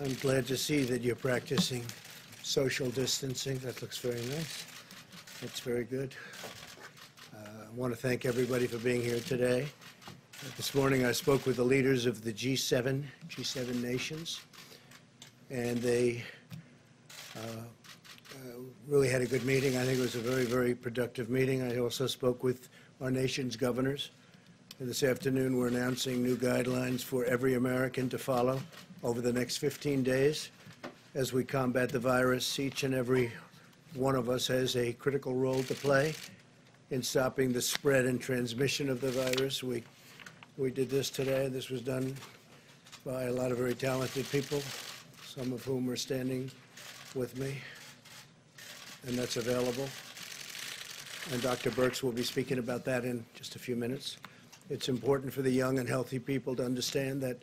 I'm glad to see that you're practicing social distancing. That looks very nice. That's very good. I want to thank everybody for being here today. This morning I spoke with the leaders of the G7 nations, and they really had a good meeting. I think it was a very, very productive meeting. I also spoke with our nation's governors. And this afternoon we're announcing new guidelines for every American to follow over the next 15 days as we combat the virus. Each and every one of us has a critical role to play in stopping the spread and transmission of the virus. We did this today. This was done by a lot of very talented people, some of whom are standing with me, and that's available. And Dr. Birx will be speaking about that in just a few minutes. It's important for the young and healthy people to understand that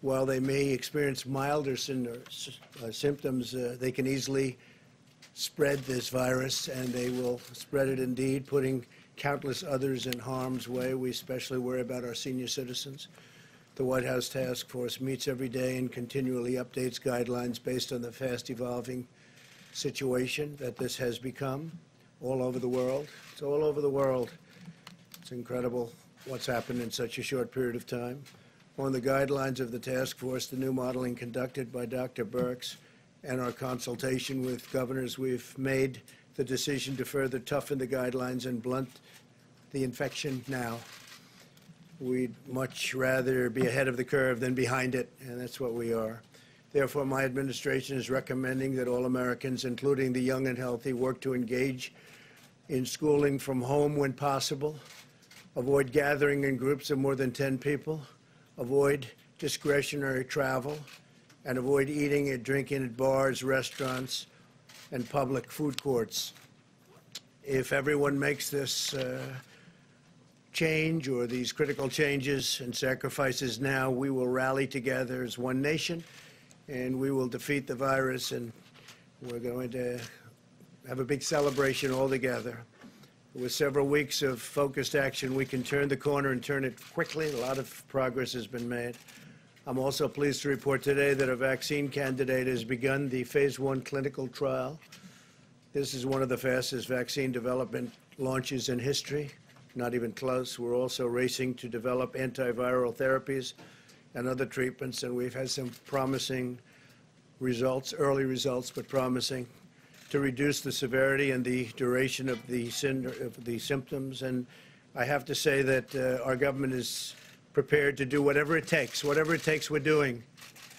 while they may experience milder symptoms, they can easily spread this virus, and they will spread it indeed, putting countless others in harm's way. We especially worry about our senior citizens. The White House Task Force meets every day and continually updates guidelines based on the fast-evolving situation that this has become all over the world. It's all over the world. It's incredible what's happened in such a short period of time. On the guidelines of the task force, the new modeling conducted by Dr. Birx, and our consultation with governors, we've made the decision to further toughen the guidelines and blunt the infection now. We'd much rather be ahead of the curve than behind it, and that's what we are. Therefore, my administration is recommending that all Americans, including the young and healthy, work to engage in schooling from home when possible, avoid gathering in groups of more than 10 people, avoid discretionary travel, and avoid eating and drinking at bars, restaurants, and public food courts. If everyone makes this change or these critical changes and sacrifices now, we will rally together as one nation, and we will defeat the virus, and we're going to have a big celebration all together. With several weeks of focused action, we can turn the corner and turn it quickly. A lot of progress has been made. I'm also pleased to report today that a vaccine candidate has begun the phase 1 clinical trial. This is one of the fastest vaccine development launches in history, not even close. We're also racing to develop antiviral therapies and other treatments, and we've had some promising results, early results, but promising, to reduce the severity and the duration of the symptoms. And I have to say that our government is prepared to do whatever it takes. Whatever it takes, we're doing.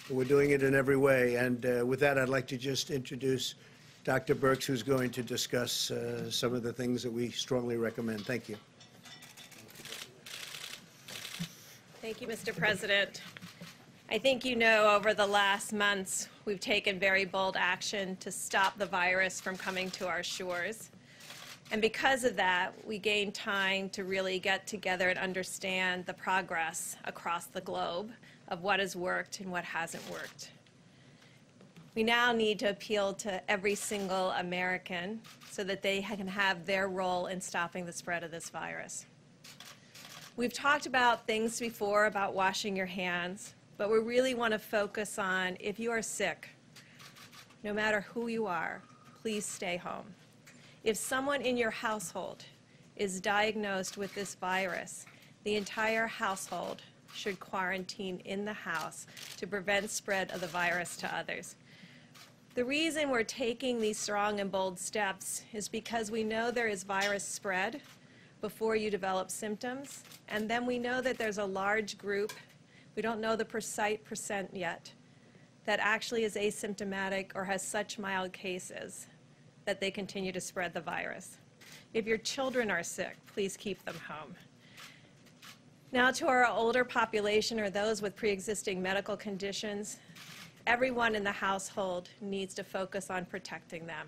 We're doing it in every way. And with that, I'd like to just introduce Dr. Birx, who's going to discuss some of the things that we strongly recommend. Thank you. Thank you, Mr. President. I think you know over the last months we've taken very bold action to stop the virus from coming to our shores. And because of that, we gained time to really get together and understand the progress across the globe of what has worked and what hasn't worked. We now need to appeal to every single American so that they can have their role in stopping the spread of this virus. We've talked about things before about washing your hands, but we really want to focus on if you are sick, no matter who you are, please stay home. If someone in your household is diagnosed with this virus, the entire household should quarantine in the house to prevent spread of the virus to others. The reason we're taking these strong and bold steps is because we know there is virus spread before you develop symptoms, and then we know that there's a large group, we don't know the precise percent yet, that actually is asymptomatic or has such mild cases that they continue to spread the virus. If your children are sick, please keep them home. Now to our older population or those with pre-existing medical conditions, everyone in the household needs to focus on protecting them.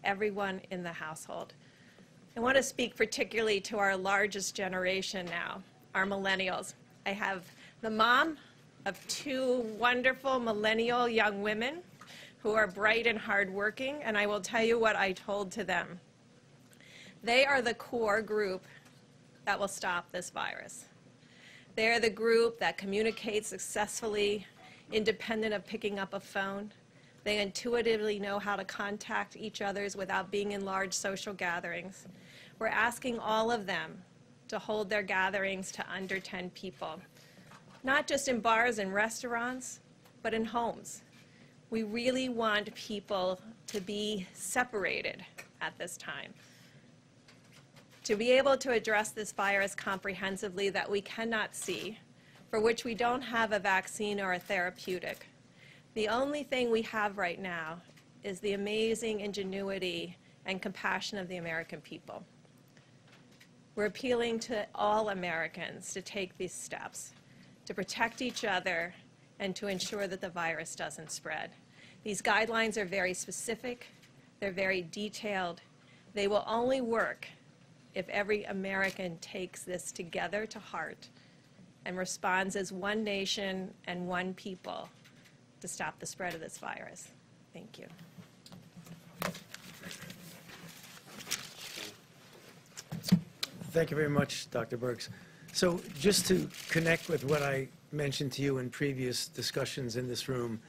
Everyone in the household. I want to speak particularly to our largest generation now, our millennials. I have the mom of 2 wonderful millennial young women who are bright and hardworking, and I will tell you what I told to them. They are the core group that will stop this virus. They are the group that communicates successfully independent of picking up a phone. They intuitively know how to contact each other without being in large social gatherings. We're asking all of them to hold their gatherings to under 10 people, not just in bars and restaurants, but in homes. We really want people to be separated at this time, to be able to address this virus comprehensively that we cannot see, for which we don't have a vaccine or a therapeutic. The only thing we have right now is the amazing ingenuity and compassion of the American people. We're appealing to all Americans to take these steps, to protect each other, and to ensure that the virus doesn't spread. These guidelines are very specific, they're very detailed. They will only work if every American takes this together to heart and responds as one nation and one people to stop the spread of this virus. Thank you. Thank you very much, Dr. Birx. So just to connect with what I mentioned to you in previous discussions in this room,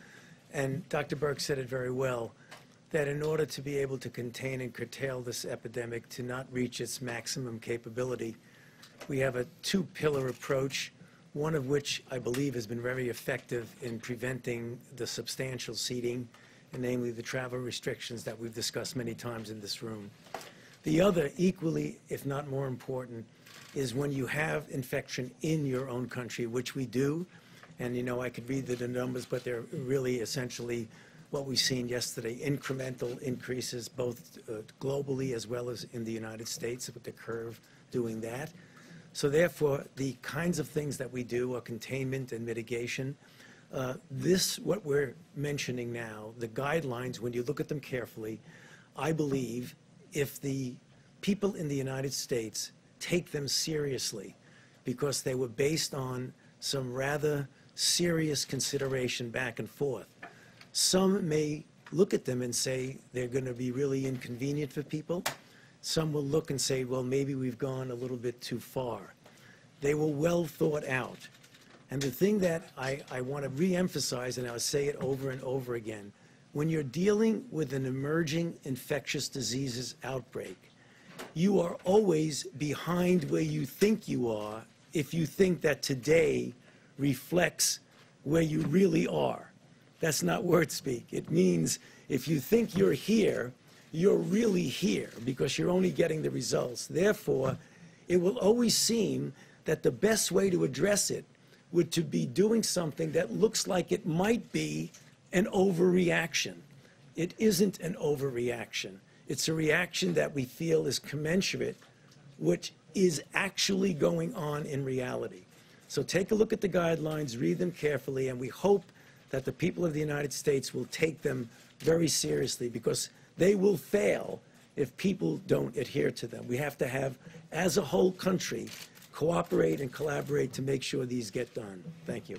and Dr. Birx said it very well, that in order to be able to contain and curtail this epidemic to not reach its maximum capability, we have a two-pillar approach, one of which I believe has been very effective in preventing the substantial seeding, and namely the travel restrictions that we've discussed many times in this room. The other, equally, if not more important, is when you have infection in your own country, which we do, and you know, I could read the numbers, but they're really essentially what we've seen yesterday, incremental increases both globally as well as in the United States, with the curve doing that. So therefore, the kinds of things that we do are containment and mitigation. What we're mentioning now, the guidelines, when you look at them carefully, I believe if the people in the United States take them seriously, because they were based on some rather serious consideration back and forth. Some may look at them and say they're going to be really inconvenient for people. Some will look and say, well, maybe we've gone a little bit too far. They were well thought out. And the thing that I want to re-emphasize, and I'll say it over and over again, when you're dealing with an emerging infectious diseases outbreak, you are always behind where you think you are if you think that today reflects where you really are. That's not word speak. It means if you think you're here, you're really here because you're only getting the results. Therefore, it will always seem that the best way to address it would to be doing something that looks like it might be an overreaction. It isn't an overreaction. It's a reaction that we feel is commensurate, which is actually going on in reality. So take a look at the guidelines, read them carefully, and we hope that the people of the United States will take them very seriously, because they will fail if people don't adhere to them. We have to have, as a whole country, cooperate and collaborate to make sure these get done. Thank you.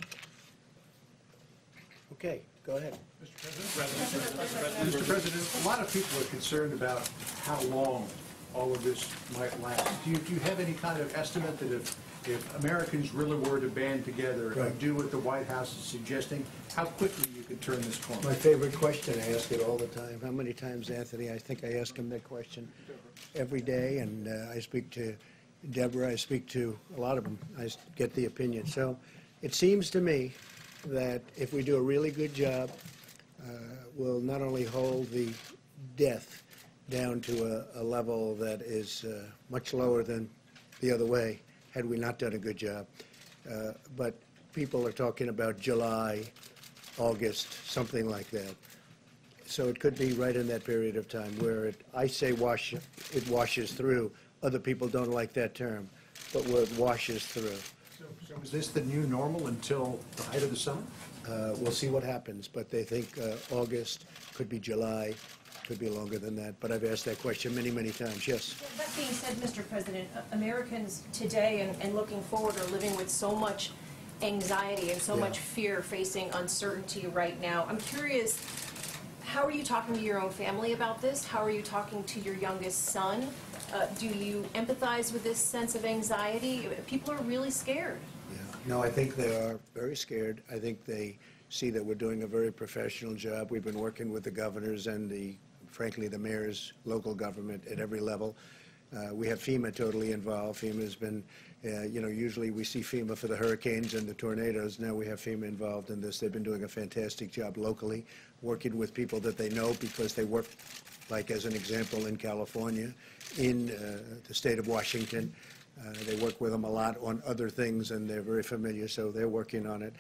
Okay, go ahead. Mr. President, a lot of people are concerned about how long all of this might last. Do you have any kind of estimate that if Americans really were to band together and do what the White House is suggesting, how quickly you could turn this corner? My favorite question, I ask it all the time. How many times, Anthony? I think I ask him that question every day, and I speak to Deborah, I speak to a lot of them. I get the opinion. So it seems to me that if we do a really good job, we'll not only hold the death down to a level that is much lower than the other way, had we not done a good job. But people are talking about July, August, something like that. So it could be right in that period of time where I say it washes through. Other people don't like that term, but where it washes through. So is this the new normal until the height of the summer? We'll see what happens, but they think August, could be July, could be longer than that. But I've asked that question many, many times. Yes? That being said, Mr. President, Americans today and looking forward are living with so much anxiety and so much fear, facing uncertainty right now. I'm curious, how are you talking to your own family about this? How are you talking to your youngest son? Do you empathize with this sense of anxiety? People are really scared. Yeah. No, I think they are very scared. I think they see that we're doing a very professional job. We've been working with the governors and frankly, the mayors, local government at every level. We have FEMA totally involved. FEMA has been, usually we see FEMA for the hurricanes and the tornadoes. Now we have FEMA involved in this. They've been doing a fantastic job locally, working with people that they know because they work, like as an example, in California, in the state of Washington. They work with them a lot on other things, and they're very familiar, so they're working on it.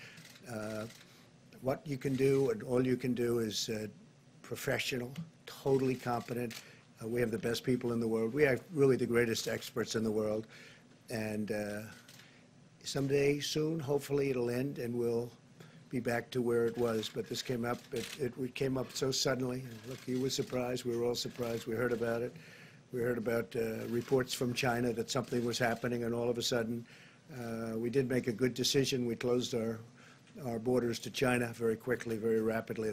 What you can do, and all you can do, is professional, totally competent. We have the best people in the world. We have really the greatest experts in the world. And someday soon, hopefully it'll end and we'll be back to where it was. But this came up, it came up so suddenly. Look, you were surprised. We were all surprised. We heard about it. We heard about reports from China that something was happening, and all of a sudden, we did make a good decision. We closed our borders to China very quickly, very rapidly.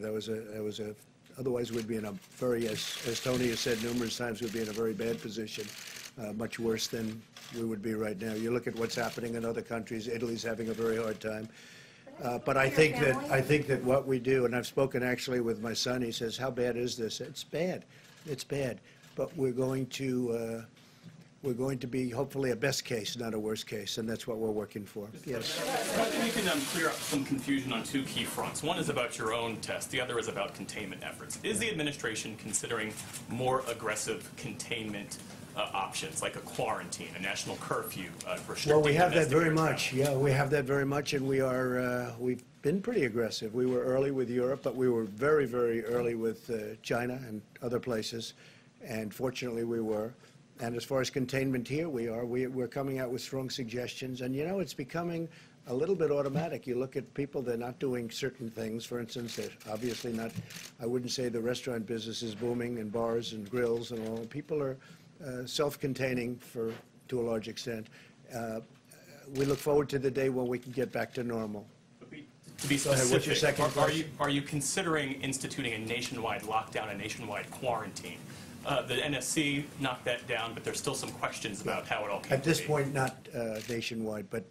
Otherwise, we'd be in a very, as Tony has said numerous times, we'd be in a very bad position, much worse than we would be right now. You look at what's happening in other countries. Italy's having a very hard time. But I think that what we do, and I've spoken actually with my son. He says, "How bad is this?" It's bad. It's bad. But we're going to be hopefully a best case, not a worst case, and that's what we're working for. Yes. You can clear up some confusion on two key fronts. One is about your own test. The other is about containment efforts. Is the administration considering more aggressive containment options, like a quarantine, a national curfew, restricting Well, we have that domestic very air much. travel? Yeah, we have that very much, and we've been pretty aggressive. We were early with Europe, but we were very, very early with China and other places, and fortunately we were. And as far as containment here, we're coming out with strong suggestions. And, it's becoming a little bit automatic. You look at people, they're not doing certain things. For instance, they're obviously not, I wouldn't say the restaurant business is booming, and bars and grills and all. People are self-containing to a large extent. We look forward to the day when we can get back to normal. To be Go ahead, what's your specific, second question? are you considering instituting a nationwide lockdown, a nationwide quarantine? The NSC knocked that down, but there's still some questions about how it all came At this to be. point, not nationwide, but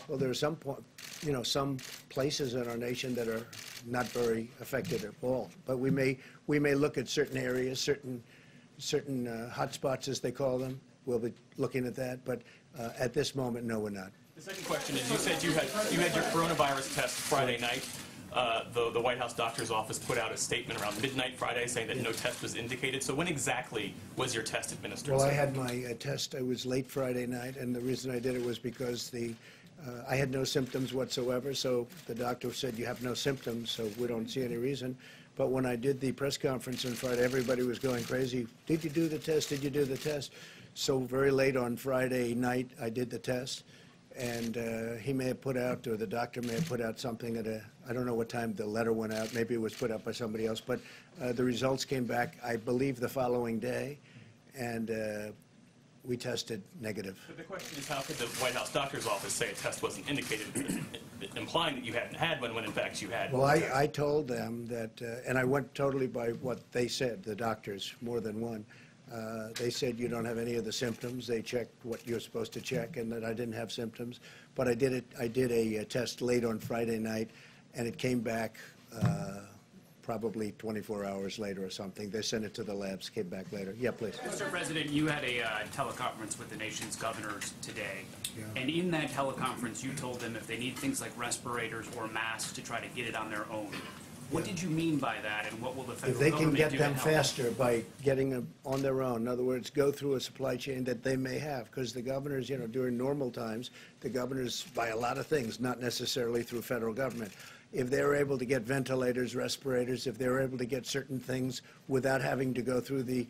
well, there are some places in our nation that are not very affected at all. But we may look at certain areas, certain hotspots, as they call them. We'll be looking at that, but at this moment, no, we're not. The second question is, you said you had your coronavirus test Friday night. The White House doctor's office put out a statement around midnight Friday saying that no test was indicated. So when exactly was your test administered? Well, I had my test. It was late Friday night, and the reason I did it was because I had no symptoms whatsoever. So the doctor said, "You have no symptoms, so we don't see any reason." But when I did the press conference on Friday, everybody was going crazy. "Did you do the test? Did you do the test?" So very late on Friday night, I did the test. And he may have put out, or the doctor may have put out something I don't know what time the letter went out. Maybe it was put out by somebody else. But the results came back, I believe, the following day, and we tested negative. But the question is, how could the White House doctor's office say a test wasn't indicated, implying that you hadn't had one when in fact you had? Well, I told them that, and I went totally by what they said, the doctors, more than one. They said you don't have any of the symptoms. They checked what you're supposed to check, and that I didn't have symptoms. But I did a test late on Friday night, and it came back probably 24 hours later or something. They sent it to the labs, came back later. Yeah, please. Mr. President, you had a teleconference with the nation's governors today. Yeah. And in that teleconference, you told them if they need things like respirators or masks to try to get it on their own. What did you mean by that, and what will the federal If they can government get do to them help? faster by getting them on their own, in other words, go through a supply chain that they may have, because the governors, during normal times, the governors buy a lot of things, not necessarily through federal government. If they're able to get ventilators, respirators, if they're able to get certain things without having to go through the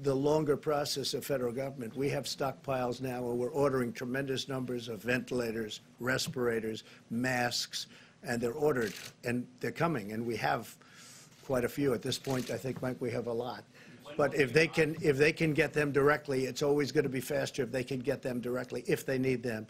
longer process of federal government, we have stockpiles now, and we're ordering tremendous numbers of ventilators, respirators, masks, and they're ordered, and they're coming, and we have quite a few. At this point, I think, Mike, we have a lot. But if they can get them directly, it's always going to be faster if they can get them directly, if they need them.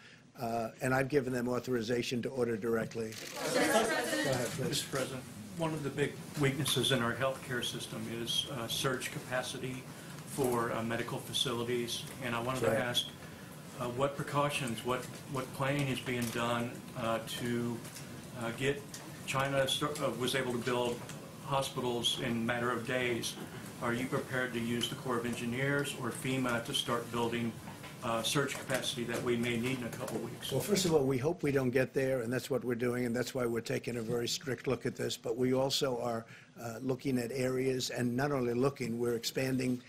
And I've given them authorization to order directly. Go ahead, please. Mr. President, one of the big weaknesses in our healthcare system is surge capacity for medical facilities. And I wanted Right. to ask, what precautions, what planning is being done to get China was able to build hospitals in a matter of days. Are you prepared to use the Corps of Engineers or FEMA to start building surge capacity that we may need in a couple weeks? Well, first of all, we hope we don't get there, and that's what we're doing, and that's why we're taking a very strict look at this. But we also are looking at areas, and not only looking, we're expanding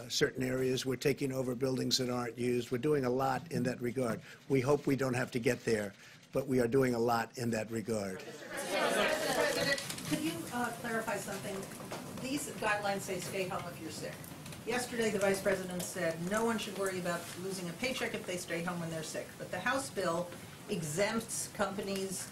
certain areas. We're taking over buildings that aren't used. We're doing a lot in that regard. We hope we don't have to get there, but we are doing a lot in that regard. President, could you clarify something? These guidelines say stay home if you're sick. Yesterday, the Vice President said no one should worry about losing a paycheck if they stay home when they're sick. But the House bill exempts companies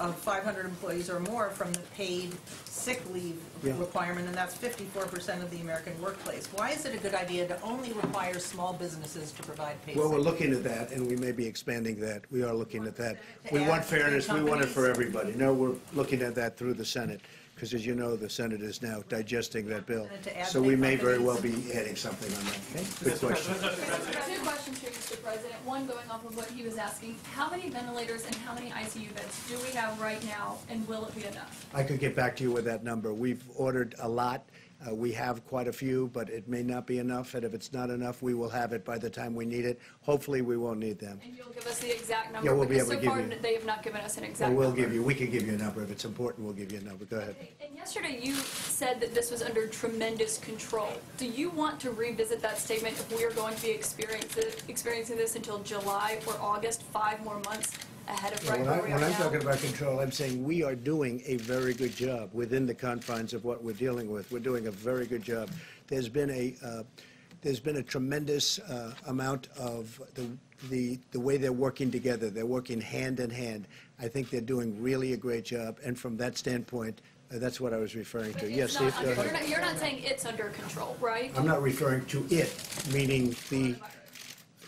of 500 employees or more from the paid sick leave requirement, and that's 54% of the American workplace. Why is it a good idea to only require small businesses to provide paid sick Well, we're leave? looking at that, and we may be expanding that. We are looking at that. To We add want fairness. We want it for companies? everybody. No, we're looking at that through the Senate, because as you know, the Senate is now digesting that bill. To add So we big may very well companies? be adding something on that. Okay? Good question. Two questions here, Mr. President. One, going off of what he was asking, how many ventilators and how many ICU beds do we have right now, and will it be enough? I could get back to you with that number. We've ordered a lot. We have quite a few, but it may not be enough, and if it's not enough, we will have it by the time we need it. Hopefully, we won't need them. And you'll give us the exact number? Yeah, we'll be because able to so far give you- they have not given us an Well, exact we'll number. give you, we can give you a number. If it's important, we'll give you a number. Go ahead. Okay, and yesterday you said that this was under tremendous control. Do you want to revisit that statement if we are going to be experiencing this until July or August, 5 more months ahead of right where we are When I'm now? talking about control, I'm saying we are doing a very good job within the confines of what we're dealing with. We're doing a very good job. There's been a tremendous amount of the way they're working together. They're working hand in hand. I think they're doing really a great job, and from that standpoint, that's what I was referring to. Yes, It's not Steve, go under- ahead. you're not saying it's under control, right? I'm not referring to it, meaning the.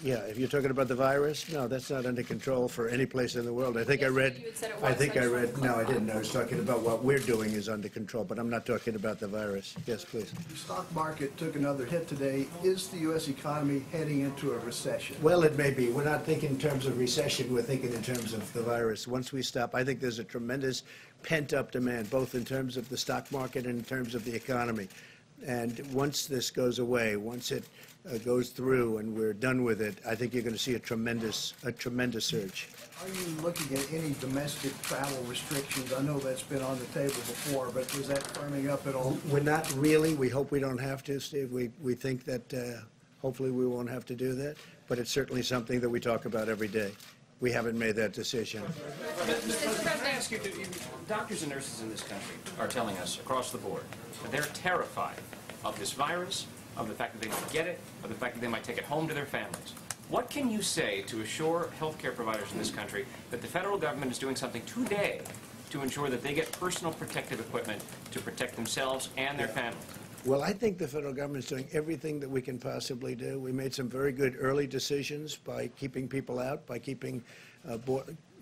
Yeah, if you're talking about the virus, no, that's not under control for any place in the world. I think I read, You had said it I was, think so I I just wanted read, to no, I clarify. didn't. I was talking about what we're doing is under control, but I'm not talking about the virus. Yes, please. The stock market took another hit today. Is the U.S. economy heading into a recession? Well, it may be. We're not thinking in terms of recession, we're thinking in terms of the virus. Once we stop, I think there's a tremendous pent-up demand, both in terms of the stock market and in terms of the economy. And once this goes away, once it goes through and we're done with it, I think you're going to see a tremendous surge. Are you looking at any domestic travel restrictions? I know that's been on the table before, but is that firming up at all? We're not really. We hope we don't have to, Steve. We think that hopefully we won't have to do that, but it's certainly something that we talk about every day. We haven't made that decision. Mr. President, can I ask you, doctors and nurses in this country are telling us across the board that they're terrified of this virus, of the fact that they might get it, of the fact that they might take it home to their families. What can you say to assure healthcare providers in this country that the federal government is doing something today to ensure that they get personal protective equipment to protect themselves and their families? Well, I think the federal government is doing everything that we can possibly do. We made some very good early decisions by keeping people out, by keeping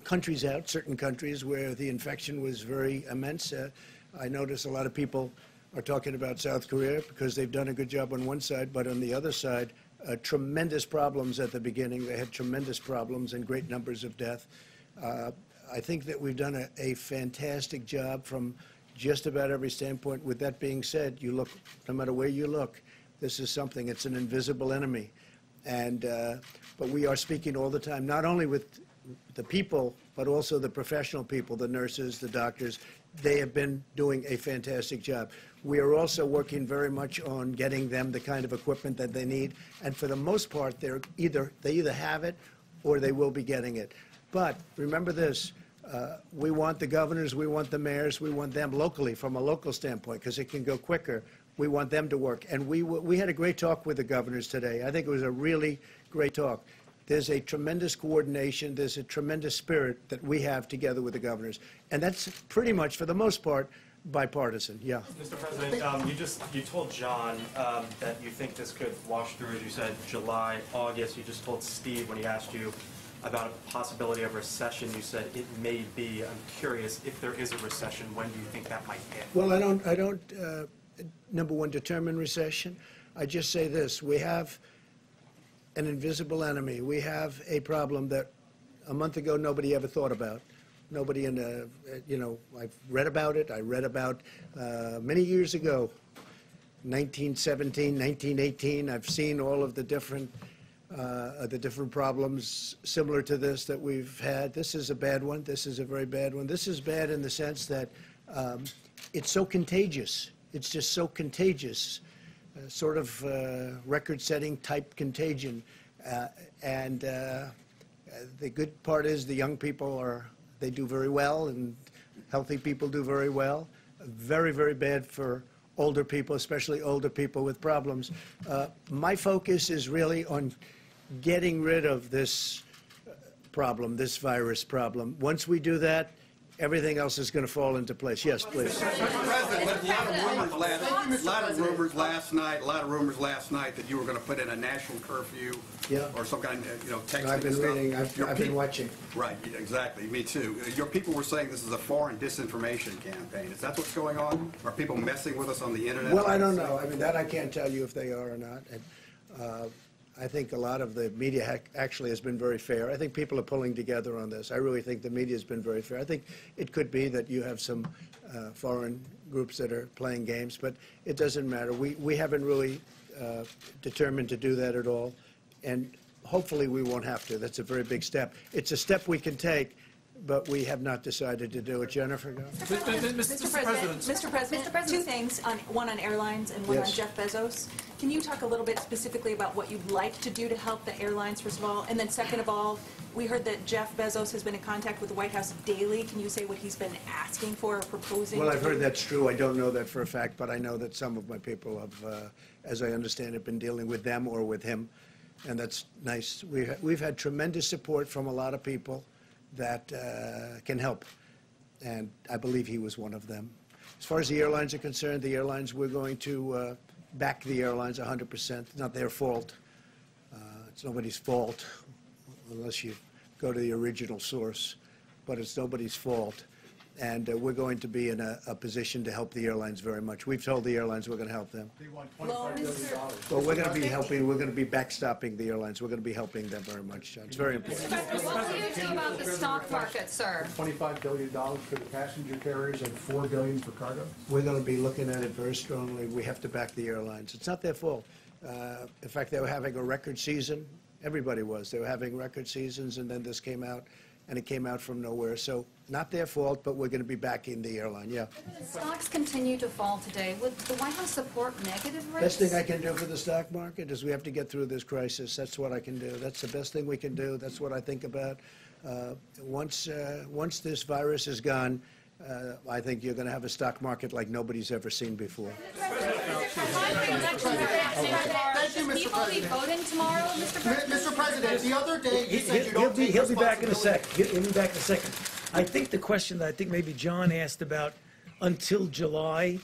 countries out, certain countries where the infection was very immense. I notice a lot of people are talking about South Korea because they've done a good job on one side, but on the other side, tremendous problems at the beginning. They had tremendous problems and great numbers of death. I think that we've done a fantastic job from just about every standpoint. With that being said, you look, no matter where you look, this is something, it's an invisible enemy. And, but we are speaking all the time, not only with the people, but also the professional people, the nurses, the doctors. They have been doing a fantastic job. We are also working very much on getting them the kind of equipment that they need. And for the most part, they either have it or they will be getting it. But remember this, we want the governors, we want the mayors, we want them locally, from a local standpoint, because it can go quicker. We want them to work. And we had a great talk with the governors today. I think it was a really great talk. There's a tremendous coordination. There's a tremendous spirit that we have together with the governors. And that's pretty much, for the most part, bipartisan. Yeah. Mr. President, you told John that you think this could wash through, as you said, July, August. You just told Steve when he asked you about a possibility of recession. You said it may be. I'm curious, if there is a recession, when do you think that might hit? Well, I don't number one, determine recession. I just say this. We have an invisible enemy. We have a problem that a month ago nobody ever thought about. Nobody in the, I've read about it. I read about many years ago, 1917, 1918. I've seen all of the different problems similar to this that we've had. This is a bad one. This is a very bad one. This is bad in the sense that it's so contagious. It's just so contagious, sort of record-setting type contagion. And the good part is the young people they do very well, and healthy people do very well. Very, very bad for older people, especially older people with problems. My focus is really on getting rid of this problem, this virus problem. Once we do that, everything else is going to fall into place. Yes, please. Mr. President, a lot of rumors last night that you were going to put in a national curfew or some kind of, texting I've been stuff. reading, I've been watching. Right, exactly. Me too. Your people were saying this is a foreign disinformation campaign. Is that what's going on? Are people messing with us on the internet? Well, I don't know. I mean, that I can't tell you if they are or not. And, I think a lot of the media actually has been very fair. I think people are pulling together on this. I really think the media has been very fair. I think it could be that you have some foreign groups that are playing games, but it doesn't matter. We haven't really determined to do that at all, and hopefully we won't have to. That's a very big step. It's a step we can take, but we have not decided to do it. Jennifer, go. Mr. President, two things, one on airlines and one on Jeff Bezos. Can you talk a little bit specifically about what you'd like to do to help the airlines, first of all? And then second of all, we heard that Jeff Bezos has been in contact with the White House daily. Can you say what he's been asking for or proposing? Well, I've heard that's true. I don't know that for a fact, but I know that some of my people have, as I understand it, been dealing with them or with him, and that's nice. We've had tremendous support from a lot of people that can help, and I believe he was one of them. As far as the airlines are concerned, the airlines, we're going to back the airlines 100%. It's not their fault. It's nobody's fault, unless you go to the original source, but it's nobody's fault. And we're going to be in a position to help the airlines very much. We've told the airlines we're going to help them. They want $25 billion. Well, we're going to be helping, we're going to be backstopping the airlines. We're going to be helping them very much, John. It's very important. What will you do about the stock market, sir? $25 billion for the passenger carriers and $4 billion for cargo? We're going to be looking at it very strongly. We have to back the airlines. It's not their fault. In fact, they were having a record season. Everybody was. They were having record seasons, and then this came out, and it came out from nowhere. So not their fault, but we're going to be backing the airline, yeah. Stocks continue to fall today. Would the White House support negative rates? Best thing I can do for the stock market is we have to get through this crisis. That's what I can do. That's the best thing we can do. That's what I think about. Once this virus is gone, I think you're going to have a stock market like nobody's ever seen before. People be voting tomorrow, Mr. President? Mr. President, the other day you said you He'll don't take be back in a responsibility. second. He'll be back in a second. I think the question that I think maybe John asked about until July,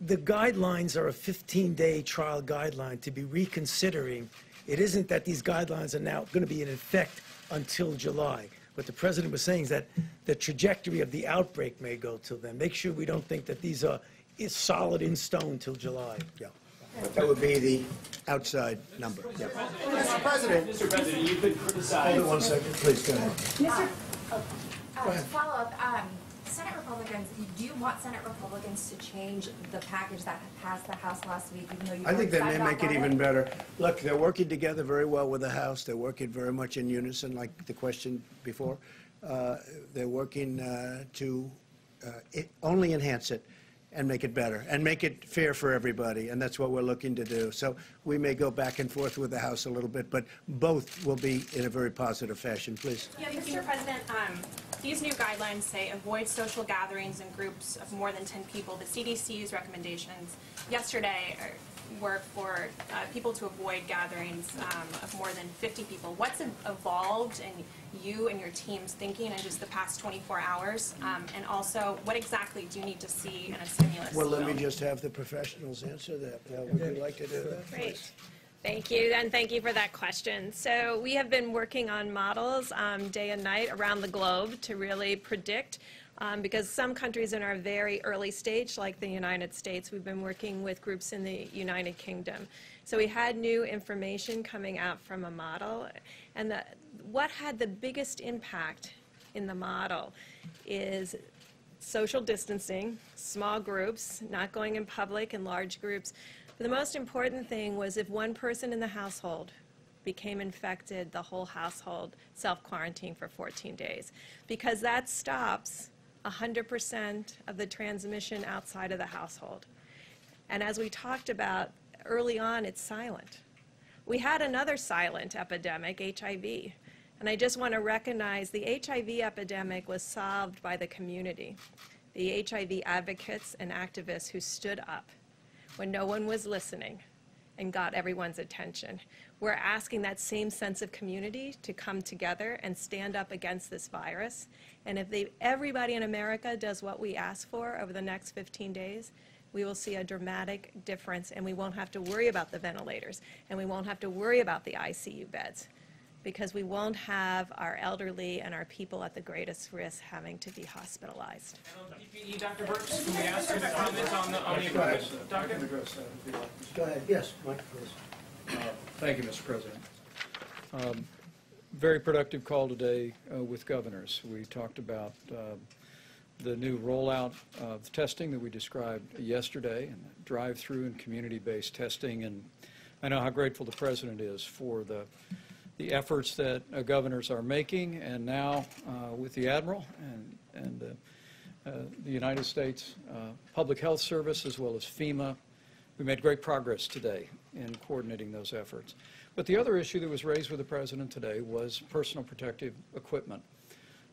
the guidelines are a 15-day trial guideline to be reconsidering. It isn't that these guidelines are now going to be in effect until July. What the president was saying is that the trajectory of the outbreak may go till then. Make sure we don't think that these are solid in stone till July. Yeah. That would be the outside number. Yeah. Mr. President, you could criticize. Hold on 1 second, please, go ahead. To follow up, Senate Republicans, do you want Senate Republicans to change the package that passed the House last week, even though you I think they may weren't make it excited even about better. Look, they're working together very well with the House. They're working very much in unison, like the question before. They're working to only enhance it and make it better and make it fair for everybody, and that's what we're looking to do. So we may go back and forth with the House a little bit, but both will be in a very positive fashion. Please. Yeah, Mr. President, these new guidelines say avoid social gatherings in groups of more than 10 people. The CDC's recommendations yesterday were for people to avoid gatherings of more than 50 people. What's evolved in you and your team's thinking in just the past 24 hours? And also, what exactly do you need to see in a stimulus Well, let me bill? just have the professionals answer that. Would you like to do that? Great. Thank you, and thank you for that question. So we have been working on models day and night around the globe to really predict because some countries in our very early stage, like the United States, we've been working with groups in the United Kingdom. So we had new information coming out from a model, and what had the biggest impact in the model is social distancing, small groups, not going in public in large groups. But the most important thing was if one person in the household became infected, the whole household self-quarantined for 14 days, because that stops 100% of the transmission outside of the household. And as we talked about early on, it's silent. We had another silent epidemic, HIV. And I just want to recognize the HIV epidemic was solved by the community, the HIV advocates and activists who stood up when no one was listening and got everyone's attention. We're asking that same sense of community to come together and stand up against this virus. And if everybody in America does what we ask for over the next 15 days, we will see a dramatic difference, and we won't have to worry about the ventilators, and we won't have to worry about the ICU beds, because we won't have our elderly and our people at the greatest risk having to be hospitalized. Dr. Burks, can we ask you to comment on the equipment? Doctor? Go ahead. Yes, Mike, please. Thank you, Mr. President. Very productive call today with governors. We talked about the new rollout of testing that we described yesterday, and drive-through and community-based testing. And I know how grateful the President is for the efforts that governors are making, and now with the Admiral and the United States Public Health Service as well as FEMA, we made great progress today in coordinating those efforts. But the other issue that was raised with the President today was personal protective equipment.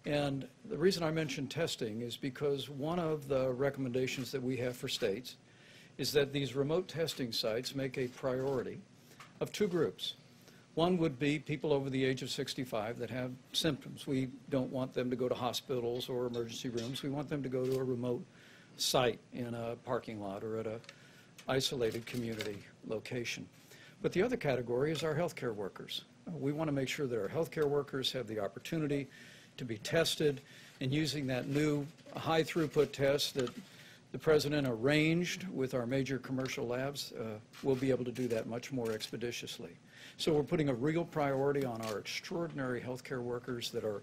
And the reason I mentioned testing is because one of the recommendations that we have for states is that these remote testing sites make a priority of two groups. One would be people over the age of 65 that have symptoms. We don't want them to go to hospitals or emergency rooms. We want them to go to a remote site in a parking lot or at an isolated community location. But the other category is our healthcare workers. We want to make sure that our healthcare workers have the opportunity to be tested, and using that new high throughput test that the President arranged with our major commercial labs, we'll be able to do that much more expeditiously. So we're putting a real priority on our extraordinary healthcare workers that are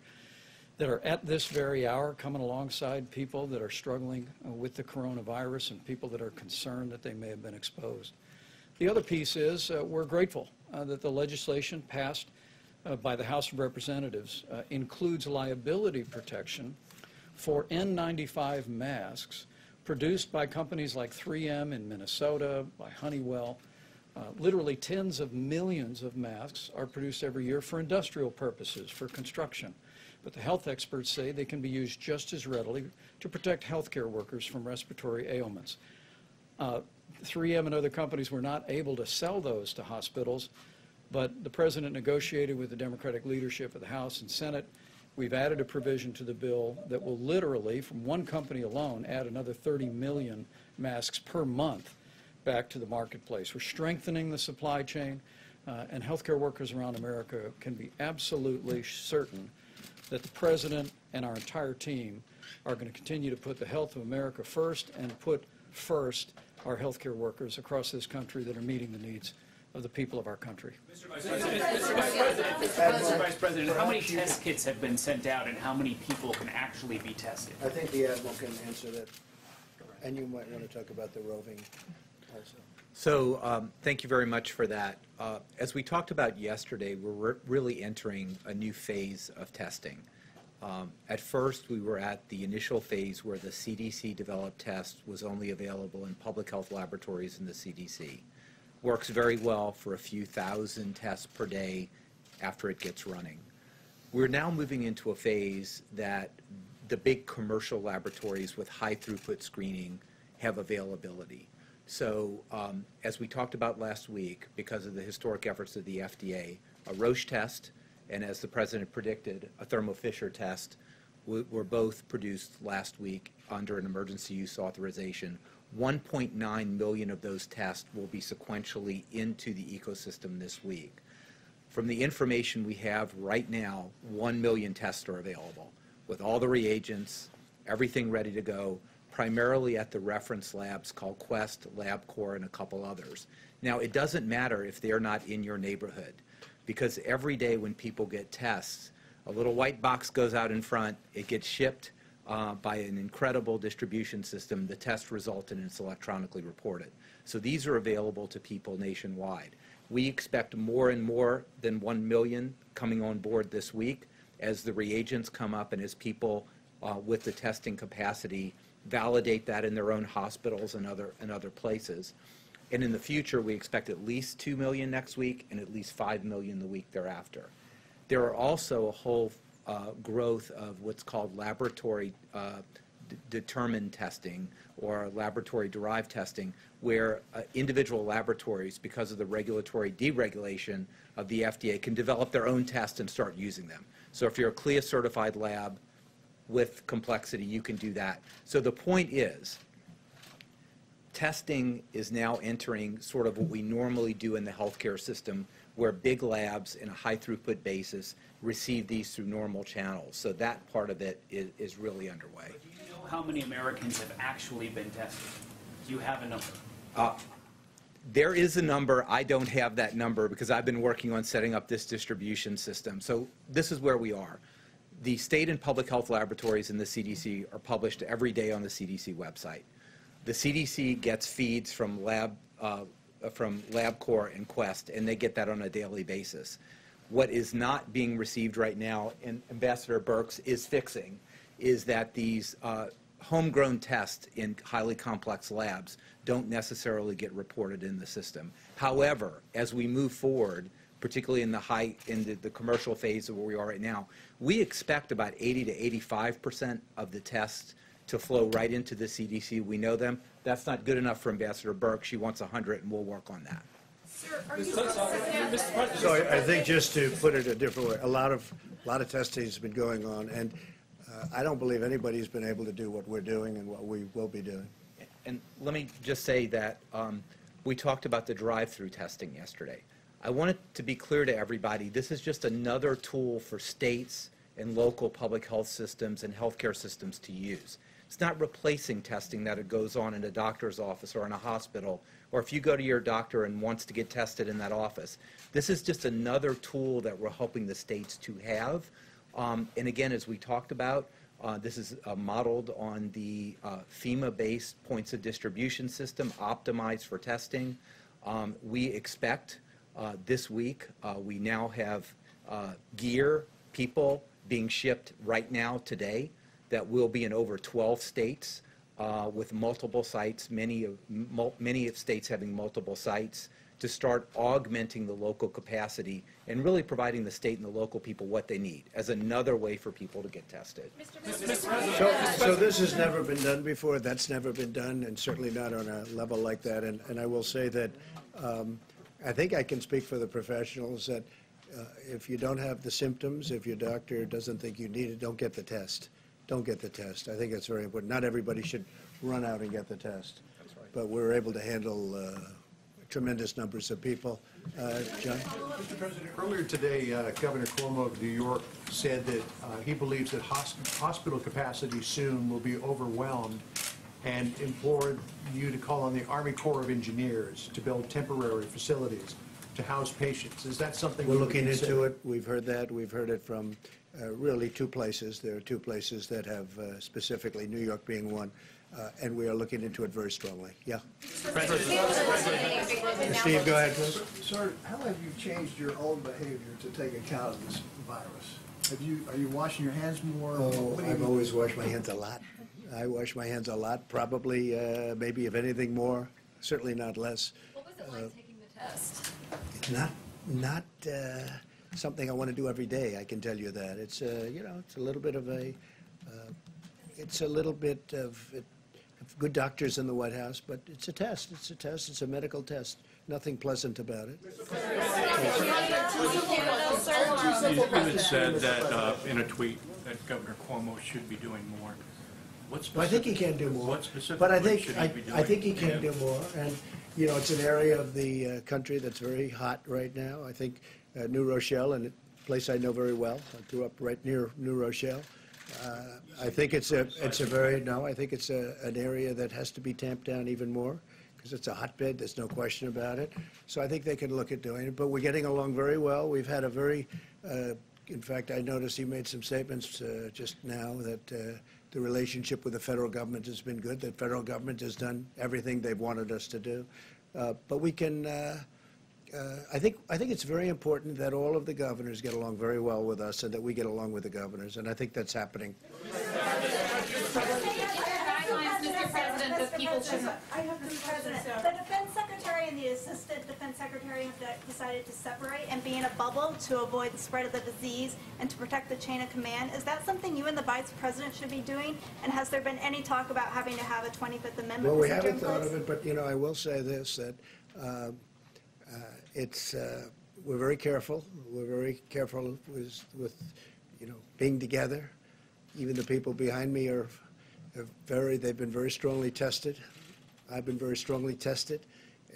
at this very hour coming alongside people that are struggling with the coronavirus and people that are concerned that they may have been exposed. The other piece is we're grateful that the legislation passed by the House of Representatives includes liability protection for N95 masks produced by companies like 3M in Minnesota, by Honeywell. Literally tens of millions of masks are produced every year for industrial purposes, for construction. But the health experts say they can be used just as readily to protect healthcare workers from respiratory ailments. 3M and other companies were not able to sell those to hospitals, but the President negotiated with the Democratic leadership of the House and Senate. We've added a provision to the bill that will literally, from one company alone, add another 30 million masks per month back to the marketplace. We're strengthening the supply chain, and healthcare workers around America can be absolutely certain that the President and our entire team are going to continue to put the health of America first and put first our healthcare workers across this country that are meeting the needs of the people of our country. Mr. Vice President, how many test kits have been sent out and how many people can actually be tested? I think the Admiral can answer that. And you might want to talk about the roving also. So thank you very much for that. As we talked about yesterday, we're really entering a new phase of testing. At first, we were at the initial phase where the CDC-developed test was only available in public health laboratories in the CDC. Works very well for a few thousand tests per day after it gets running. We're now moving into a phase that the big commercial laboratories with high throughput screening have availability. So as we talked about last week, because of the historic efforts of the FDA, a Roche test and, as the President predicted, a Thermo Fisher test were both produced last week under an emergency use authorization. 1.9 million of those tests will be sequentially into the ecosystem this week. From the information we have right now, 1 million tests are available with all the reagents, everything ready to go, primarily at the reference labs called Quest, LabCorp, and a couple others. Now, it doesn't matter if they're not in your neighborhood, because every day when people get tests, a little white box goes out in front, it gets shipped by an incredible distribution system, the test result, and it's electronically reported. So these are available to people nationwide. We expect more and more than 1 million coming on board this week as the reagents come up and as people with the testing capacity validate that in their own hospitals and other places. And in the future, we expect at least 2 million next week and at least 5 million the week thereafter. There are also a whole growth of what's called laboratory determined testing or laboratory-derived testing, where individual laboratories, because of the regulatory deregulation of the FDA, can develop their own tests and start using them. So if you're a CLIA-certified lab with complexity, you can do that. So the point is, testing is now entering sort of what we normally do in the healthcare system, where big labs in a high-throughput basis receive these through normal channels. So that part of it is really underway. Do you know how many Americans have actually been tested? Do you have a number? There is a number. I don't have that number because I've been working on setting up this distribution system. So this is where we are. The state and public health laboratories in the CDC are published every day on the CDC website. The CDC gets feeds from LabCorp and Quest, and they get that on a daily basis. What is not being received right now, and Ambassador Birx is fixing, is that these homegrown tests in highly complex labs don't necessarily get reported in the system. However, as we move forward, particularly in the commercial phase of where we are right now, we expect about 80 to 85% of the tests to flow right into the CDC. We know them. That's not good enough for Ambassador Birx. She wants 100, and we'll work on that. Sir, are you So I think just to put it a different way, a lot of testing has been going on, and I don't believe anybody's been able to do what we're doing and what we will be doing. And let me just say that we talked about the drive-through testing yesterday. I want it to be clear to everybody, this is just another tool for states and local public health systems and healthcare systems to use. It's not replacing testing that goes on in a doctor's office or in a hospital, or if you go to your doctor and wants to get tested in that office. This is just another tool that we're helping the states to have. And again, as we talked about, this is modeled on the FEMA-based points of distribution system, optimized for testing. We expect this week, we now have gear, people being shipped right now today that will be in over 12 states with multiple sites, many of states having multiple sites, to start augmenting the local capacity and really providing the state and the local people what they need as another way for people to get tested. So this has never been done before. That's never been done, and certainly not on a level like that. And I will say that I think I can speak for the professionals that if you don't have the symptoms, if your doctor doesn't think you need it, don't get the test. Don't get the test. I think that's very important. Not everybody should run out and get the test. That's right. But we're able to handle tremendous numbers of people. John? Mr. President, earlier today, Governor Cuomo of New York said that he believes that hospital capacity soon will be overwhelmed and implored you to call on the Army Corps of Engineers to build temporary facilities to house patients. Is that something we're looking into it? We've heard that. We've heard it from really two places. There are two places that have specifically, New York being one, and we are looking into it very strongly. Yeah. Steve, go ahead, please. Sir, how have you changed your own behavior to take account of this virus? Are you washing your hands more? Oh, I've always washed my hands a lot. I wash my hands a lot, probably, maybe if anything more, certainly not less. What was it like taking the test? It's not something I want to do every day, I can tell you that. It's, you know, it's a little bit of a, it's a little bit of good doctors in the White House, but it's a test. It's a test. It's a medical test. Nothing pleasant about it. You had said that in a tweet that Governor Cuomo should be doing more. Well, I think he can do more. What specifically but I think should he be doing? I think he can do more. And you know, it's an area of the country that's very hot right now. I think New Rochelle, and a place I know very well. I grew up right near New Rochelle. I think it's a very, no, I think it's an area that has to be tamped down even more, because it's a hotbed, there's no question about it. So I think they can look at doing it, but we're getting along very well. We've had a very, in fact, I noticed you made some statements just now that the relationship with the federal government has been good. The federal government has done everything they've wanted us to do. But we can, I think it's very important that all of the governors get along very well with us and that we get along with the governors, and I think that's happening. The defense secretary and the assistant defense secretary have decided to separate and be in a bubble to avoid the spread of the disease and to protect the chain of command. Is that something you and the vice president should be doing? And has there been any talk about having to have a 25th Amendment? Well, we haven't thought of it, but I will say this, that we're very careful. We're very careful with being together. Even the people behind me they've been very strongly tested. I've been very strongly tested,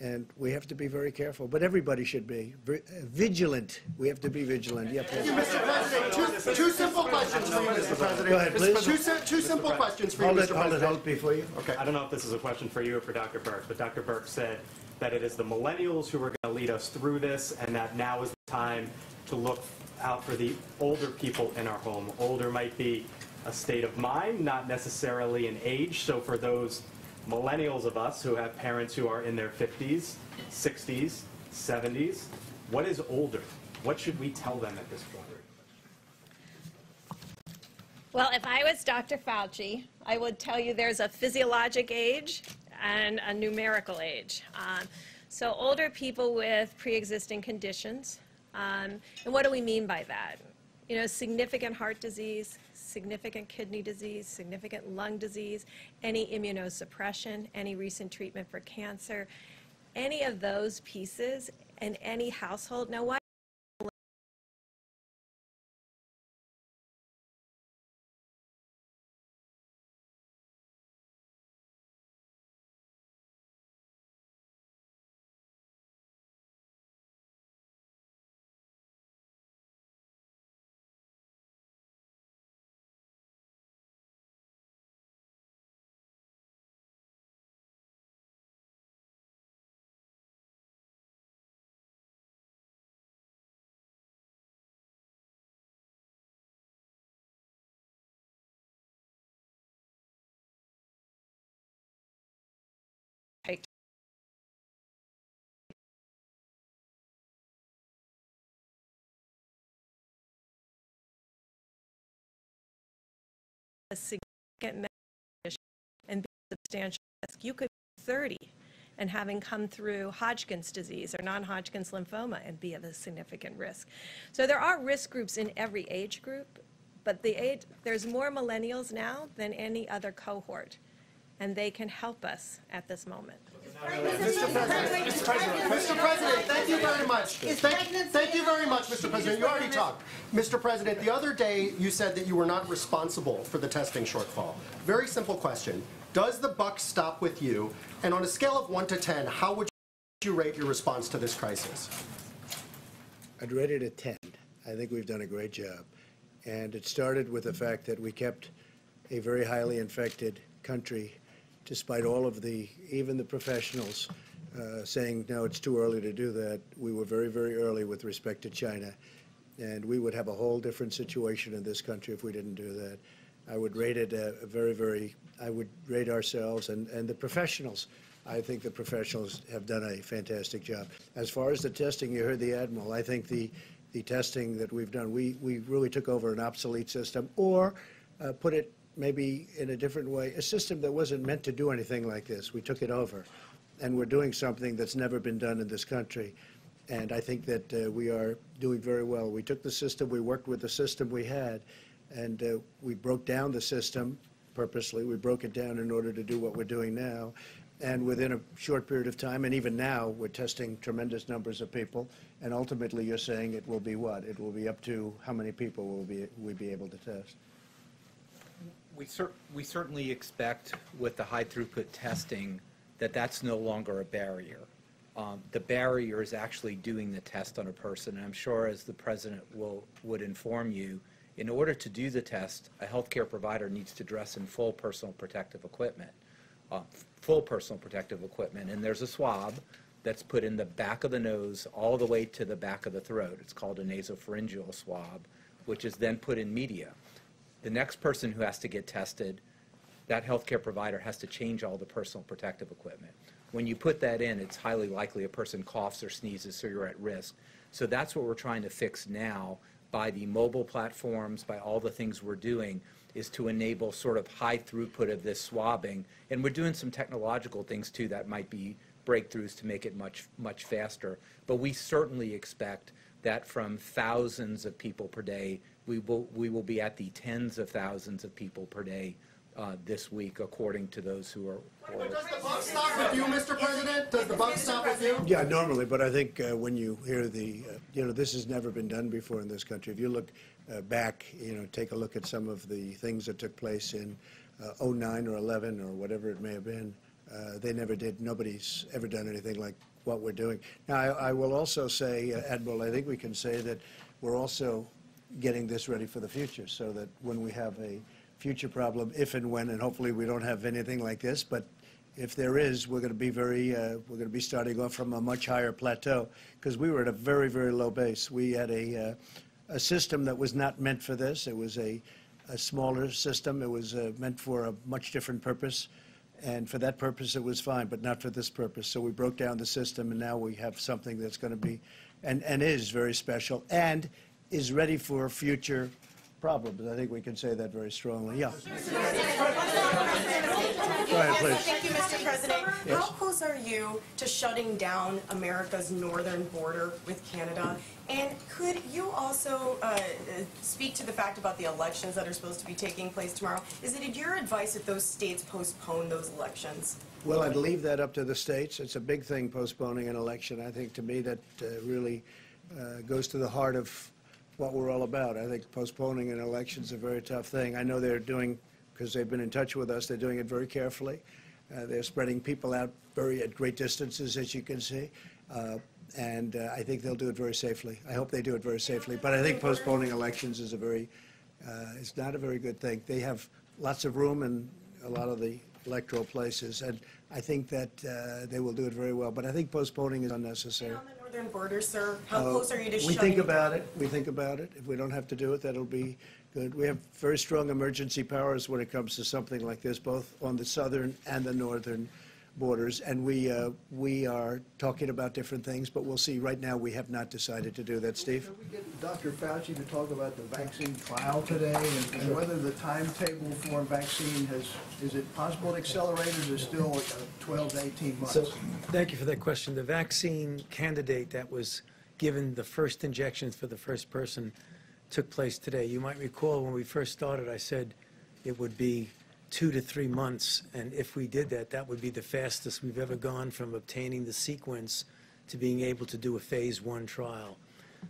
and we have to be very careful. But everybody should be vigilant. We have to be vigilant. Yeah, please. Mr. President, two simple questions for you, Mr. President. Go ahead, please. Two simple questions for you, Mr. President. Hold it before you. Okay. I don't know if this is a question for you or for Dr. Burke, but Dr. Burke said that it is the millennials who are going to lead us through this, and that now is the time to look out for the older people in our home. Older might be a state of mind, not necessarily an age. So for those millennials of us who have parents who are in their 50s, 60s, 70s, what is older? What should we tell them at this point? Well, if I was Dr. Fauci, I would tell you there's a physiologic age and a numerical age. So older people with pre-existing conditions. And what do we mean by that? Significant heart disease, significant kidney disease, significant lung disease, any immunosuppression, any recent treatment for cancer, any of those pieces in any household. Now, why? A significant medication and be a substantial risk. You could be 30 and having come through Hodgkin's disease or non-Hodgkin's lymphoma and be of a significant risk. So there are risk groups in every age group, but there's more millennials now than any other cohort, and they can help us at this moment. Mr. President, thank you very much. Thank you very much, Mr. President. You already talked. Mr. President, the other day you said that you were not responsible for the testing shortfall. Very simple question. Does the buck stop with you? And on a scale of 1 to 10, how would you rate your response to this crisis? I'd rate it a 10. I think we've done a great job. And it started with the fact that we kept a very highly infected country, despite all of even the professionals saying, no, it's too early to do that. We were very, very early with respect to China. And we would have a whole different situation in this country if we didn't do that. I would rate it I would rate ourselves and the professionals. I think the professionals have done a fantastic job. As far as the testing, you heard the Admiral. I think the testing that we've done, we really took over an obsolete system, or put it maybe in a different way, a system that wasn't meant to do anything like this. We took it over, and we're doing something that's never been done in this country. And I think that we are doing very well. We took the system, we worked with the system we had, and we broke down the system purposely. We broke it down in order to do what we're doing now. And within a short period of time, and even now, we're testing tremendous numbers of people. And ultimately, you're saying it will be what? It will be up to how many people will we be able to test? We certainly expect with the high throughput testing that that's no longer a barrier. The barrier is actually doing the test on a person. And I'm sure, as the President would inform you, In order to do the test, a healthcare provider needs to dress in full personal protective equipment, and there's a swab that's put in the back of the nose all the way to the back of the throat. It's called a nasopharyngeal swab, which is then put in media. The next person who has to get tested, that healthcare provider has to change all the personal protective equipment. When you put that in, it's highly likely a person coughs or sneezes, so you're at risk. So that's what we're trying to fix now by the mobile platforms, by all the things we're doing, is to enable sort of high throughput of this swabbing. And we're doing some technological things too that might be breakthroughs to make it much faster. But we certainly expect that from thousands of people per day, we will be at the tens of thousands of people per day this week, according to those who are. Does the buck stop with you, Mr. President? Does the buck stop with you? Yeah, normally, but I think when you hear the, this has never been done before in this country. If you look back, take a look at some of the things that took place in 09 or 11 or whatever it may have been. They never did. Nobody's ever done anything like what we're doing. Now, I will also say, Admiral, I think we can say that we're also getting this ready for the future, so that when we have a future problem, if and when, and hopefully we don't have anything like this, but if there is, we're going to be we're going to be starting off from a much higher plateau, because we were at a very, very low base. We had a system that was not meant for this. It was a smaller system. It was meant for a much different purpose. And for that purpose, it was fine, but not for this purpose. So we broke down the system, and now we have something that's going to be, and is very special, and is ready for future problems. I think we can say that very strongly. Yeah. Go ahead, please. Thank you, Mr. President. Yes. How close are you to shutting down America's northern border with Canada? And could you also speak to the fact about the elections that are supposed to be taking place tomorrow? Is it your advice that those states postpone those elections? Well, I'd leave that up to the states. It's a big thing, postponing an election. I think, to me, that really goes to the heart of what we're all about. I think postponing an election is a very tough thing. I know they're doing, because they've been in touch with us, they're doing it very carefully. They're spreading people out at great distances, as you can see. And I think they'll do it very safely. I hope they do it very safely. But I think postponing elections is it's not a very good thing. They have lots of room in a lot of the electoral places, and I think that they will do it very well. But I think postponing is unnecessary. On the northern border, sir, how close are you to shutting? We think about it. We think about it. If we don't have to do it, that'll be good. We have very strong emergency powers when it comes to something like this, both on the southern and the northern borders, and we are talking about different things, but we'll see. Right now, we have not decided to do that. Steve? Can we get Dr. Fauci to talk about the vaccine trial today, and whether the timetable for a vaccine is it possible to accelerate, or is it still 12 to 18 months? So, thank you for that question. The vaccine candidate that was given the first injections for the first person took place today. You might recall when we first started, I said it would be 2 to 3 months, and if we did that, that would be the fastest we've ever gone from obtaining the sequence to being able to do a phase 1 trial.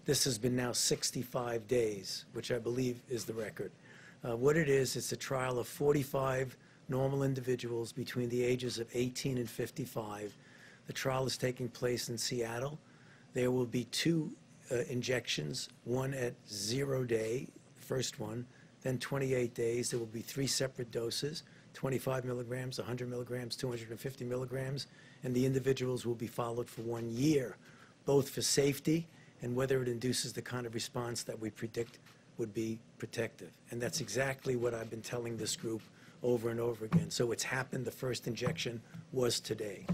This has been now 65 days, which I believe is the record. What it is, it's a trial of 45 normal individuals between the ages of 18 and 55. The trial is taking place in Seattle. There will be 2 injections, one at 0 day, first one, then 28 days. There will be 3 separate doses, 25 milligrams, 100 milligrams, 250 milligrams, and the individuals will be followed for 1 year, both for safety and whether it induces the kind of response that we predict would be protective. And that's exactly what I've been telling this group over and over again. So it's happened. The first injection was today.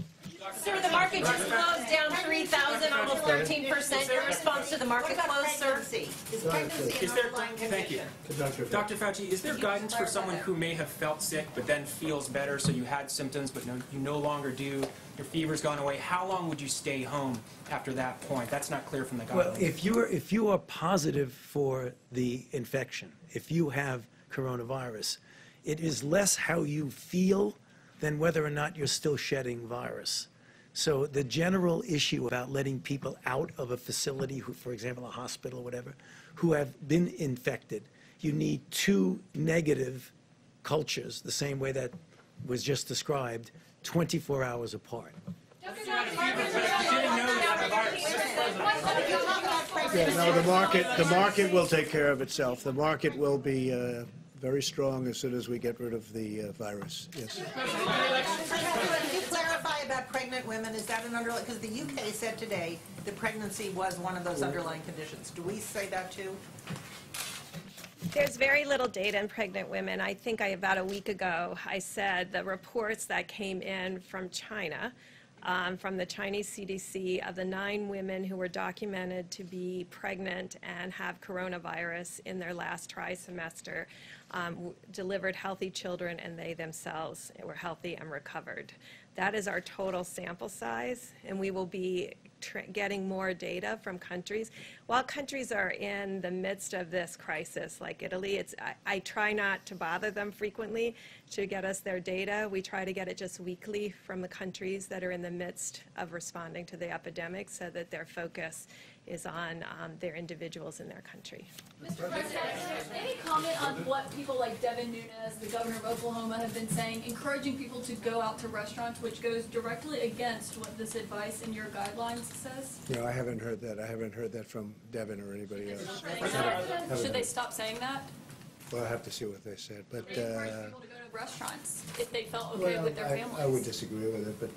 Sir, the market just closed down 3,000, almost 13%. Your response to the market close, sir? Is pregnancy an underlying Thank you. condition? Dr. Fauci, is there guidance for someone who may have felt sick but then feels better, so you had symptoms but you no longer do, your fever's gone away? How long would you stay home after that point? That's not clear from the guidelines. Well, if you are positive for the infection, if you have coronavirus, it is less how you feel than whether or not you're still shedding virus. So the general issue about letting people out of a facility, who, for example, a hospital or whatever, who have been infected, you need 2 negative cultures, the same way that was just described, 24 hours apart. You didn't know you had a virus. Yeah, no, the market will take care of itself. The market will be very strong as soon as we get rid of the virus. Yes. Could you clarify about pregnant women? Is that an underlying, because the UK said today that pregnancy was one of those underlying conditions. Do we say that too? There's very little data in pregnant women. I think about a week ago, I said the reports that came in from China, from the Chinese CDC, of the 9 women who were documented to be pregnant and have coronavirus in their last trimester, delivered healthy children, and they themselves were healthy and recovered. That is our total sample size, and we will be getting more data from countries. While countries are in the midst of this crisis, like Italy, I try not to bother them frequently to get us their data. We try to get it just weekly from the countries that are in the midst of responding to the epidemic, so that their focus is on their individuals in their country. Mr. President, any comment on what people like Devin Nunes, the governor of Oklahoma, have been saying, encouraging people to go out to restaurants, which goes directly against what this advice in your guidelines says? No, I haven't heard that. I haven't heard that from Devin or anybody else. Should they stop saying that? Well, I'll have to see what they said. But They encourage people to go to restaurants if they felt okay with their families. I would disagree with it, but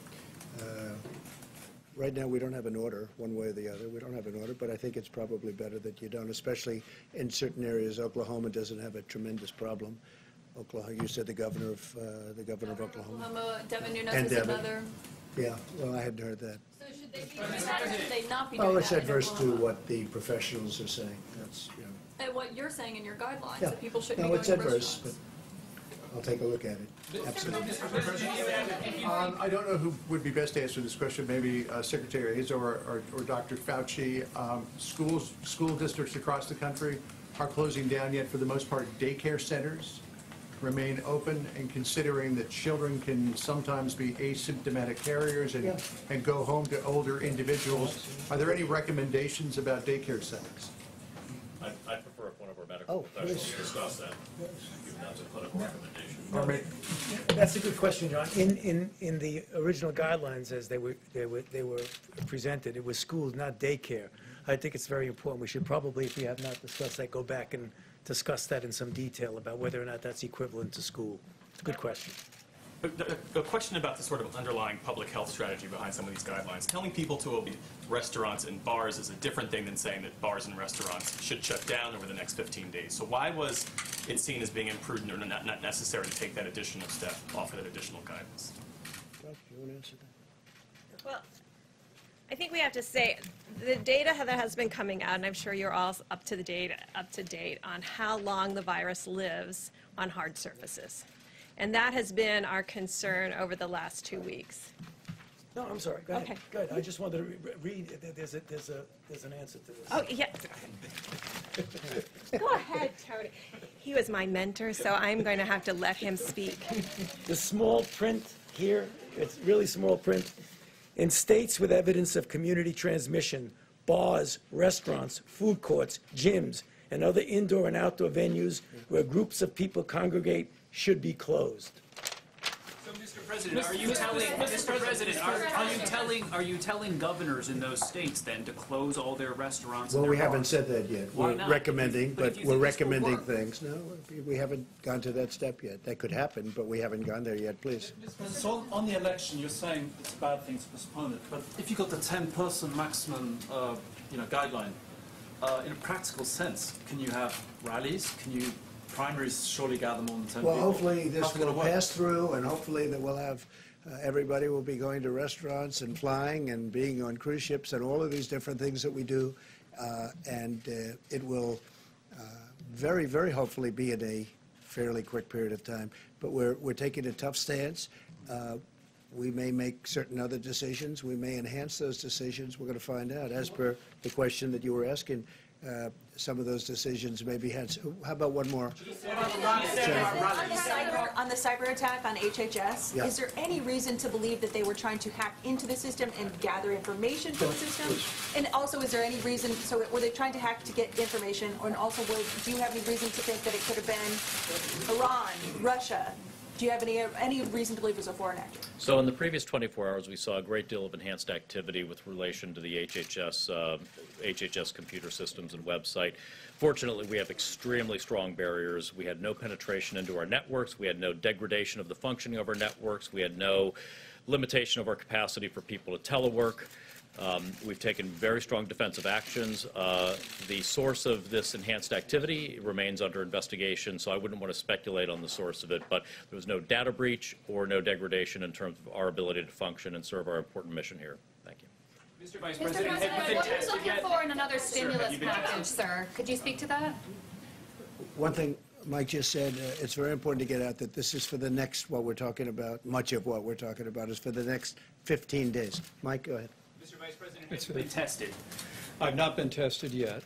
right now we don't have an order one way or the other. We don't have an order, but I think it's probably better that you don't, especially in certain areas. Oklahoma doesn't have a tremendous problem. Oklahoma, you said the governor of Oklahoma. Devin Nunes And is Devin. another. Yeah, well, I hadn't heard that. So should they be doing that, or should they not be doing Oh, that? it's in adverse to Oklahoma? what the professionals are saying. That's, you know. And what you're saying in your guidelines, Yeah. that people shouldn't No, be going it's to adverse, restaurants. but I'll take a look at it. Absolutely. I don't know who would be best to answer this question, maybe Secretary Hayes or Dr. Fauci. School districts across the country are closing down, yet for the most part daycare centers remain open, and considering that children can sometimes be asymptomatic carriers and go home to older individuals, are there any recommendations about daycare centers? I prefer if one of our medical professionals discuss that, given that's a clinical recommendation. That's a good question, John. In the original guidelines as they were presented, it was schools, not daycare. I think it's very important. We should probably, if we have not discussed that, go back and discuss that in some detail about whether or not that's equivalent to school. It's a good question. A question about the sort of underlying public health strategy behind some of these guidelines. Telling people to avoid restaurants and bars is a different thing than saying that bars and restaurants should shut down over the next 15 days. So why was it seen as being imprudent or not necessary to take that additional step, offer that additional guidance? Doug, do you want to answer that? Well, I think we have to say the data that has been coming out, and I'm sure you're all up to date on how long the virus lives on hard surfaces. And that has been our concern over the last 2 weeks. No, I'm sorry. Go ahead. Okay. Go ahead. I just wanted to read. There's an answer to this. Oh, yeah. Go ahead, Tony. He was my mentor, so I'm going to have to let him speak. The small print here, it's really small print. In states with evidence of community transmission, bars, restaurants, food courts, gyms, and other indoor and outdoor venues where groups of people congregate should be closed. Mr. President, are you telling governors in those states then to close all their restaurants? Well, and we their haven't bars? said that yet. Why We're not? recommending, But if but you we're think this will recommending work. things. No, we haven't gone to that step yet. That could happen, but we haven't gone there yet, please. So on the election, you're saying it's a bad thing to postpone it, but if you got the 10-person maximum, guideline, in a practical sense, can you have rallies? Can you primaries surely gather more than 10 Well, people? hopefully this How's it gonna will work? pass through, and hopefully that we'll have, everybody will be going to restaurants and flying and being on cruise ships and all of these different things that we do. And it will very, very hopefully be in a fairly quick period of time. But we're taking a tough stance. We may make certain other decisions. We may enhance those decisions. We're going to find out. As per the question that you were asking, some of those decisions may be had. How about one more? On the cyber attack on HHS, Yeah. is there any reason to believe that they were trying to hack into the system and gather information from the system? And also, is there any reason, so were they trying to hack to get information? And also, do you have any reason to think that it could have been Iran, Russia, Do you have any reason to believe it was before and after? So in the previous 24 hours, we saw a great deal of enhanced activity with relation to the HHS computer systems and website. Fortunately, we have extremely strong barriers. We had no penetration into our networks. We had no degradation of the functioning of our networks. We had no limitation of our capacity for people to telework. We've taken very strong defensive actions. The source of this enhanced activity remains under investigation, so I wouldn't want to speculate on the source of it, but there was no data breach or no degradation in terms of our ability to function and serve our important mission here. Thank you. Mr. Vice Mr. President, President, have you what been are you tested looking yet? for in another Sir, have stimulus you been package, tested? sir? Could you speak to that? One thing Mike just said, it's very important to get out that this is for the next, what we're talking about, much of what we're talking about is for the next 15 days. Mike, go ahead. Mr. Vice President, have you been tested? I've not been tested yet.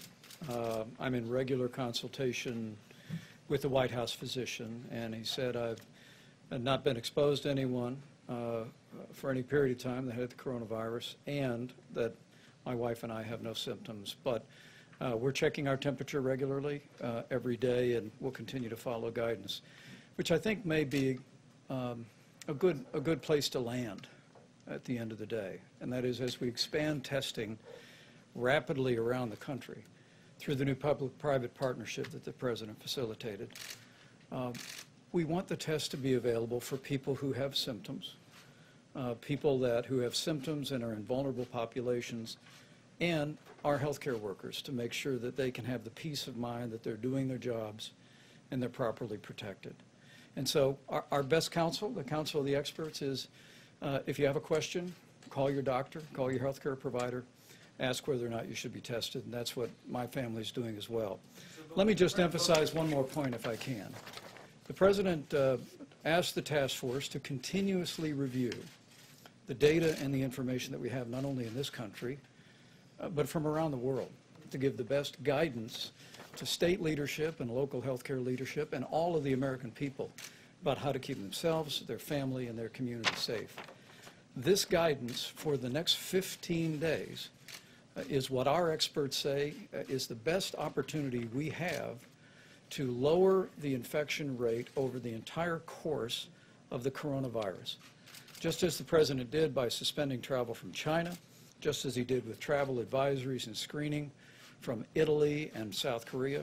I'm in regular consultation with the White House physician, and he said I've not been exposed to anyone for any period of time that had the coronavirus, and that my wife and I have no symptoms. But we're checking our temperature regularly every day, and we'll continue to follow guidance, which I think may be a good place to land at the end of the day. And that is, as we expand testing rapidly around the country through the new public-private partnership that the President facilitated, we want the test to be available for people who have symptoms, people who have symptoms and are in vulnerable populations, and our healthcare workers, to make sure that they can have the peace of mind that they're doing their jobs and they're properly protected. And so our best counsel, the counsel of the experts, is if you have a question, call your doctor, call your healthcare provider, ask whether or not you should be tested, and that's what my family's doing as well. Let me just emphasize one more point, if I can. The President asked the task force to continuously review the data and the information that we have, not only in this country, but from around the world, to give the best guidance to state leadership and local healthcare leadership and all of the American people about how to keep themselves, their family, and their community safe. This guidance for the next 15 days is what our experts say is the best opportunity we have to lower the infection rate over the entire course of the coronavirus. Just as the President did by suspending travel from China, just as he did with travel advisories and screening from Italy and South Korea,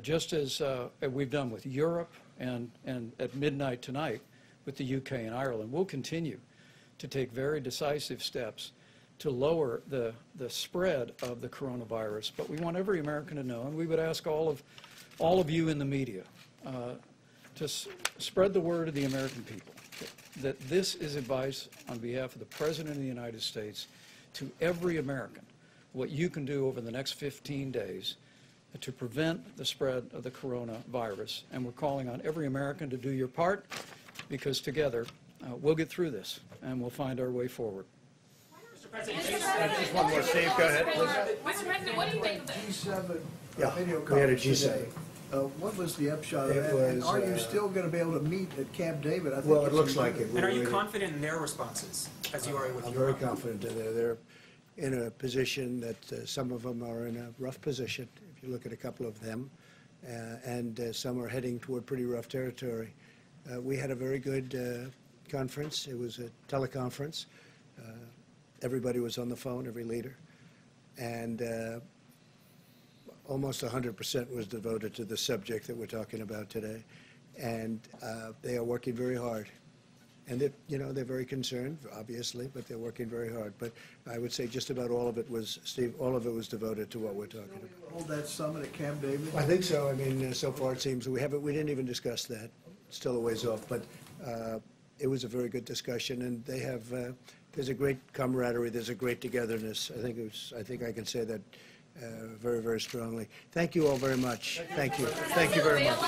just as we've done with Europe and at midnight tonight with the UK and Ireland. We'll continue to take very decisive steps to lower the spread of the coronavirus. But we want every American to know, and we would ask all of you in the media to spread the word of the American people that this is advice on behalf of the President of the United States to every American, what you can do over the next 15 days to prevent the spread of the coronavirus. And we're calling on every American to do your part, because together we'll get through this and we'll find our way forward. Mr. President, Just one more, Steve, go ahead. Mr. President, what do you think of this? G7 Yeah, video we had a conference G7. today. What was the upshot of It that? And was, are you still going to be able to meet at Camp David? I think Well, it it's looks in- like it. And are you confident in their responses, as you are with I'm your very own? confident that they're in a position that some of them are in a rough position, if you look at a couple of them, and some are heading toward pretty rough territory. We had a very good conference. It was a teleconference. Everybody was on the phone, every leader, and almost 100% was devoted to the subject that we're talking about today. And they are working very hard. And they're very concerned, obviously, but they're working very hard. But I would say just about all of it was, Steve, all of it was devoted to what we're talking about. Hold that summit at Camp David? I think so. I mean, so far it seems we didn't even discuss that. It's still a ways off, but it was a very good discussion, and they have. There's a great camaraderie. There's a great togetherness. I think I can say that very, very strongly. Thank you all very much. Thank you. Thank you very much.